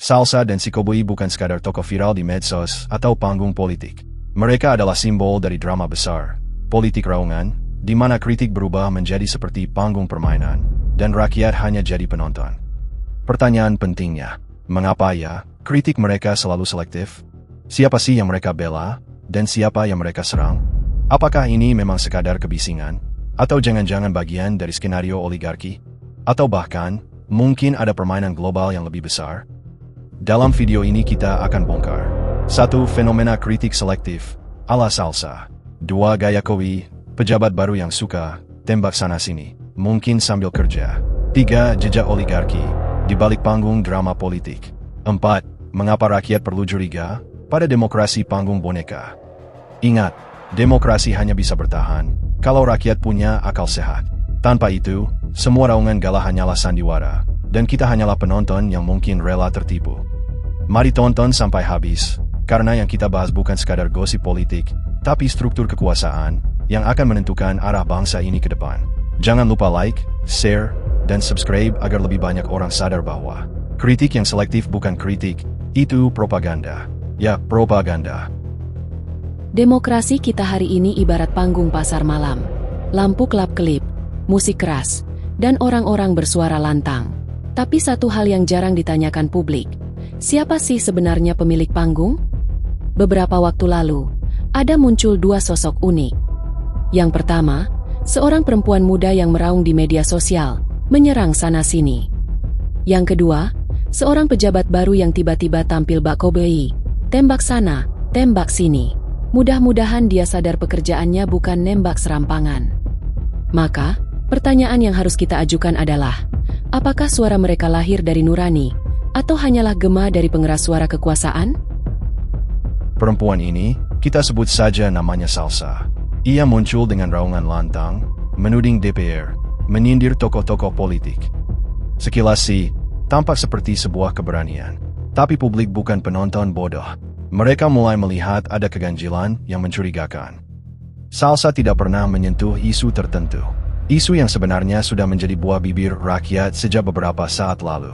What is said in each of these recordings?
Salsa dan si Koboi bukan sekadar tokoh viral di medsos atau panggung politik. Mereka adalah simbol dari drama besar, politik raungan, di mana kritik berubah menjadi seperti panggung permainan, dan rakyat hanya jadi penonton. Pertanyaan pentingnya, mengapa ya, kritik mereka selalu selektif? Siapa sih yang mereka bela, dan siapa yang mereka serang? Apakah ini memang sekadar kebisingan? Atau jangan-jangan bagian dari skenario oligarki? Atau bahkan, mungkin ada permainan global yang lebih besar? Dalam video ini kita akan bongkar 1. Fenomena kritik selektif ala salsa. 2. Gaya Koboi, pejabat baru yang suka tembak sana-sini, mungkin sambil kerja. 3. Jejak oligarki di balik panggung drama politik. 4. Mengapa rakyat perlu curiga pada demokrasi panggung boneka? Ingat, demokrasi hanya bisa bertahan kalau rakyat punya akal sehat. Tanpa itu, semua raungan galah hanyalah sandiwara, dan kita hanyalah penonton yang mungkin rela tertipu. Mari tonton sampai habis, karena yang kita bahas bukan sekadar gosip politik, tapi struktur kekuasaan yang akan menentukan arah bangsa ini ke depan. Jangan lupa like, share, dan subscribe agar lebih banyak orang sadar bahwa kritik yang selektif bukan kritik, itu propaganda. Ya, propaganda. Demokrasi kita hari ini ibarat panggung pasar malam. Lampu kelap-kelip, musik keras, dan orang-orang bersuara lantang. Tapi satu hal yang jarang ditanyakan publik, siapa sih sebenarnya pemilik panggung? Beberapa waktu lalu, ada muncul dua sosok unik. Yang pertama, seorang perempuan muda yang meraung di media sosial, menyerang sana-sini. Yang kedua, seorang pejabat baru yang tiba-tiba tampil bak Koboi, tembak sana, tembak sini. Mudah-mudahan dia sadar pekerjaannya bukan nembak serampangan. Maka, pertanyaan yang harus kita ajukan adalah, apakah suara mereka lahir dari nurani, atau hanyalah gema dari pengeras suara kekuasaan? Perempuan ini, kita sebut saja namanya Salsa. Ia muncul dengan raungan lantang, menuding DPR, menyindir tokoh-tokoh politik. Sekilas sih, tampak seperti sebuah keberanian. Tapi publik bukan penonton bodoh. Mereka mulai melihat ada keganjilan yang mencurigakan. Salsa tidak pernah menyentuh isu tertentu. Isu yang sebenarnya sudah menjadi buah bibir rakyat sejak beberapa saat lalu.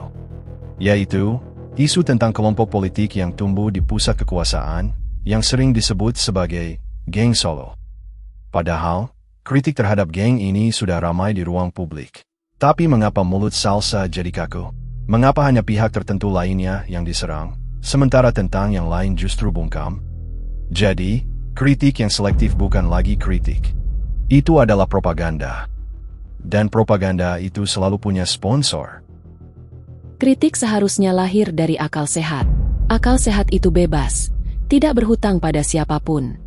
Yaitu, isu tentang kelompok politik yang tumbuh di pusat kekuasaan, yang sering disebut sebagai geng Solo. Padahal, kritik terhadap geng ini sudah ramai di ruang publik. Tapi mengapa mulut Salsa jadi kaku? Mengapa hanya pihak tertentu lainnya yang diserang, sementara tentang yang lain justru bungkam? Jadi, kritik yang selektif bukan lagi kritik. Itu adalah propaganda. Dan propaganda itu selalu punya sponsor. Kritik seharusnya lahir dari akal sehat. Akal sehat itu bebas, tidak berhutang pada siapapun.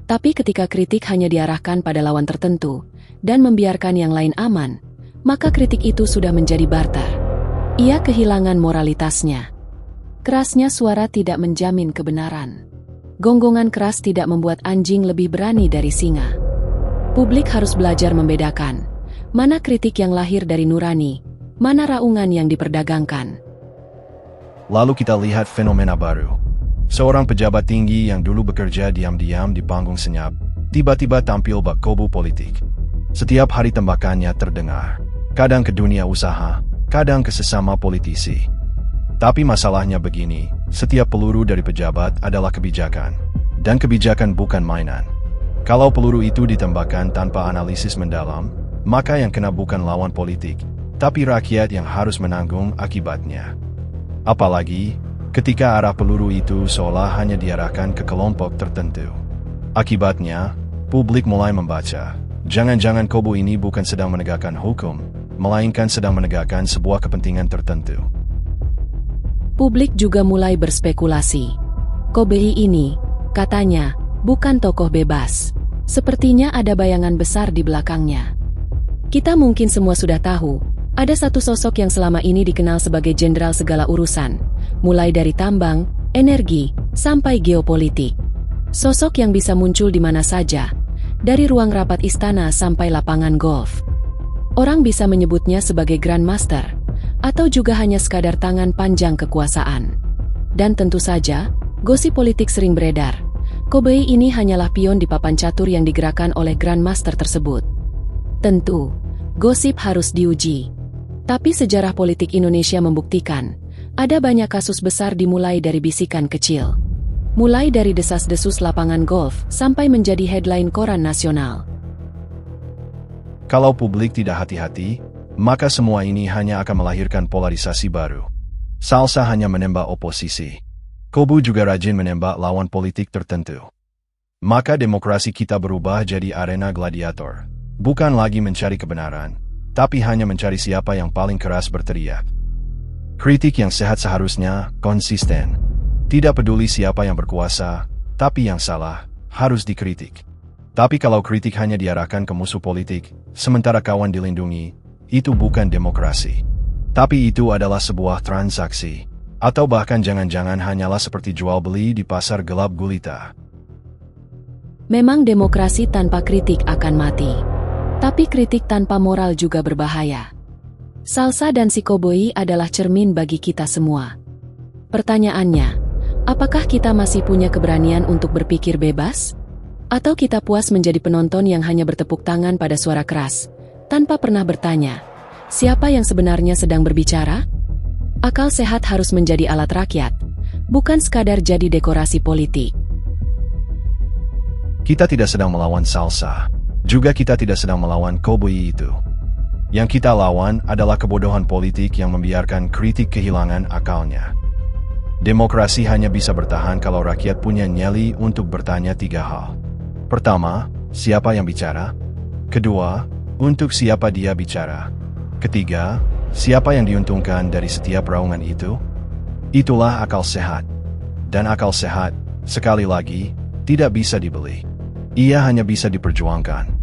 Tapi ketika kritik hanya diarahkan pada lawan tertentu, dan membiarkan yang lain aman, maka kritik itu sudah menjadi barter. Ia kehilangan moralitasnya. Kerasnya suara tidak menjamin kebenaran. Gonggongan keras tidak membuat anjing lebih berani dari singa. Publik harus belajar membedakan, mana kritik yang lahir dari nurani, mana raungan yang diperdagangkan. Lalu kita lihat fenomena baru. Seorang pejabat tinggi yang dulu bekerja diam-diam di panggung senyap, tiba-tiba tampil bak kobu politik. Setiap hari tembakannya terdengar, kadang ke dunia usaha, kadang ke sesama politisi. Tapi masalahnya begini, setiap peluru dari pejabat adalah kebijakan. Dan kebijakan bukan mainan. Kalau peluru itu ditembakkan tanpa analisis mendalam, maka yang kena bukan lawan politik, tapi rakyat yang harus menanggung akibatnya. Apalagi, ketika arah peluru itu seolah hanya diarahkan ke kelompok tertentu. Akibatnya, publik mulai membaca, jangan-jangan Kobo ini bukan sedang menegakkan hukum, melainkan sedang menegakkan sebuah kepentingan tertentu. Publik juga mulai berspekulasi. Koboi ini, katanya, bukan tokoh bebas. Sepertinya ada bayangan besar di belakangnya. Kita mungkin semua sudah tahu, ada satu sosok yang selama ini dikenal sebagai jenderal segala urusan, mulai dari tambang, energi, sampai geopolitik. Sosok yang bisa muncul di mana saja, dari ruang rapat istana sampai lapangan golf. Orang bisa menyebutnya sebagai Grandmaster, atau juga hanya sekadar tangan panjang kekuasaan. Dan tentu saja, gosip politik sering beredar. Koboi ini hanyalah pion di papan catur yang digerakkan oleh Grandmaster tersebut. Tentu, gosip harus diuji. Tapi sejarah politik Indonesia membuktikan, Ada banyak kasus besar dimulai dari bisikan kecil. Mulai dari desas-desus lapangan golf sampai menjadi headline koran nasional. Kalau publik tidak hati-hati, maka semua ini hanya akan melahirkan polarisasi baru. Salsa hanya menembak oposisi. Kubu juga rajin menembak lawan politik tertentu. Maka demokrasi kita berubah jadi arena gladiator. Bukan lagi mencari kebenaran, tapi hanya mencari siapa yang paling keras berteriak. Kritik yang sehat seharusnya konsisten. Tidak peduli siapa yang berkuasa, tapi yang salah harus dikritik. Tapi kalau kritik hanya diarahkan ke musuh politik, sementara kawan dilindungi, itu bukan demokrasi. Tapi itu adalah sebuah transaksi. Atau bahkan jangan-jangan hanyalah seperti jual beli di pasar gelap gulita. Memang demokrasi tanpa kritik akan mati. Tapi kritik tanpa moral juga berbahaya. Salsa dan si koboi adalah cermin bagi kita semua. Pertanyaannya, apakah kita masih punya keberanian untuk berpikir bebas? Atau kita puas menjadi penonton yang hanya bertepuk tangan pada suara keras, tanpa pernah bertanya, siapa yang sebenarnya sedang berbicara? Akal sehat harus menjadi alat rakyat, bukan sekadar jadi dekorasi politik. Kita tidak sedang melawan salsa. Juga kita tidak sedang melawan koboi itu. Yang kita lawan adalah kebodohan politik yang membiarkan kritik kehilangan akalnya. Demokrasi hanya bisa bertahan kalau rakyat punya nyali untuk bertanya 3 hal. Pertama, siapa yang bicara? Kedua, untuk siapa dia bicara? Ketiga, siapa yang diuntungkan dari setiap raungan itu? Itulah akal sehat. Dan akal sehat, sekali lagi, tidak bisa dibeli. Ia hanya bisa diperjuangkan.